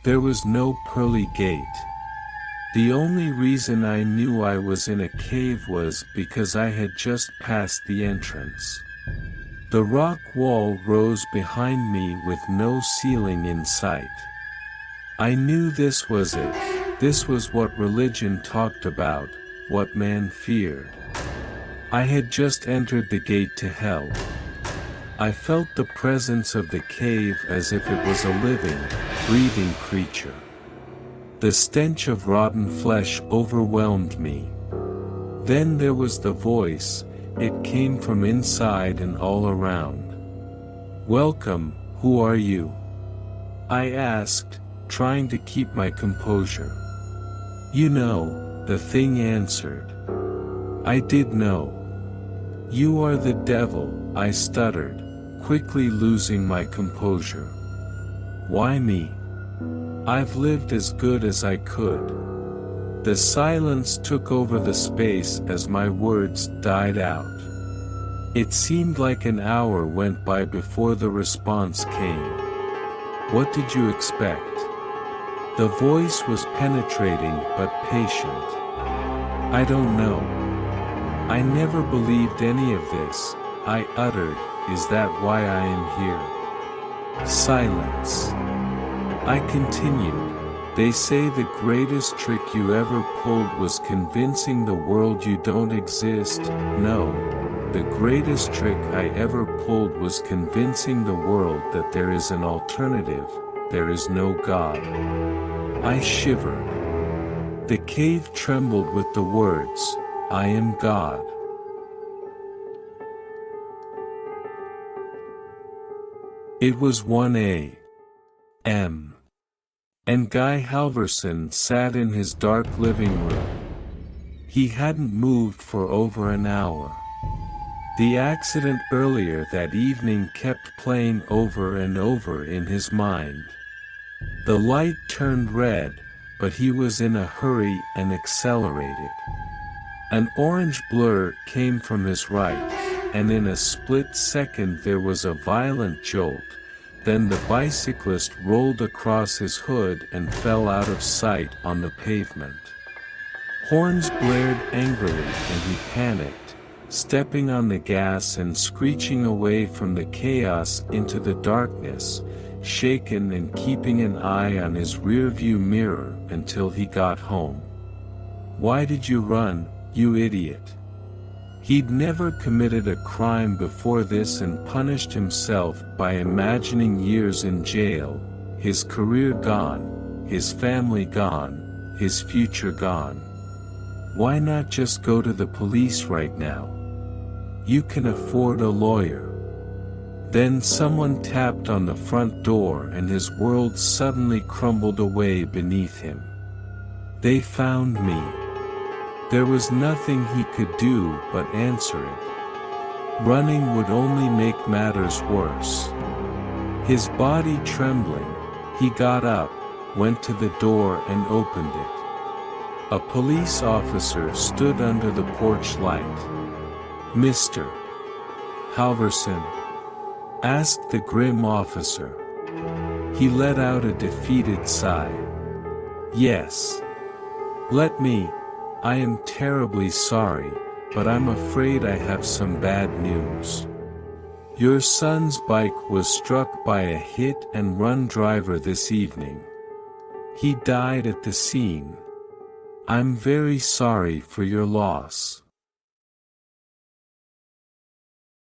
There was no pearly gate. The only reason I knew I was in a cave was because I had just passed the entrance. The rock wall rose behind me with no ceiling in sight. I knew this was it. This was what religion talked about, what man feared. I had just entered the gate to hell. I felt the presence of the cave as if it was a living, breathing creature. The stench of rotten flesh overwhelmed me. Then there was the voice. It came from inside and all around. "Welcome, who are you?" I asked, trying to keep my composure. "You know," the thing answered. I did know. "You are the devil," I stuttered, quickly losing my composure. "Why me? I've lived as good as I could." The silence took over the space as my words died out. It seemed like an hour went by before the response came. "What did you expect?" The voice was penetrating but patient. "I don't know. I never believed any of this," I uttered. "Is that why I am here?" Silence. I continued. "They say the greatest trick you ever pulled was convincing the world you don't exist. No. The greatest trick I ever pulled was convincing the world that there is an alternative, there is no God." I shivered. The cave trembled with the words, "I am God." It was 1 a.m. and Guy Halverson sat in his dark living room. He hadn't moved for over an hour. The accident earlier that evening kept playing over and over in his mind. The light turned red, but he was in a hurry and accelerated. An orange blur came from his right, and in a split second there was a violent jolt. Then the bicyclist rolled across his hood and fell out of sight on the pavement. Horns blared angrily and he panicked, stepping on the gas and screeching away from the chaos into the darkness, shaken and keeping an eye on his rearview mirror until he got home. "Why did you run, you idiot?" He'd never committed a crime before this and punished himself by imagining years in jail, his career gone, his family gone, his future gone. Why not just go to the police right now? You can afford a lawyer. Then someone tapped on the front door and his world suddenly crumbled away beneath him. They found me. There was nothing he could do but answer it. Running would only make matters worse. His body trembling, he got up, went to the door and opened it. A police officer stood under the porch light. "Mr. Halverson?" asked the grim officer. He let out a defeated sigh. "Yes. Let me. I am terribly sorry, but I'm afraid I have some bad news. Your son's bike was struck by a hit-and-run driver this evening. He died at the scene. I'm very sorry for your loss."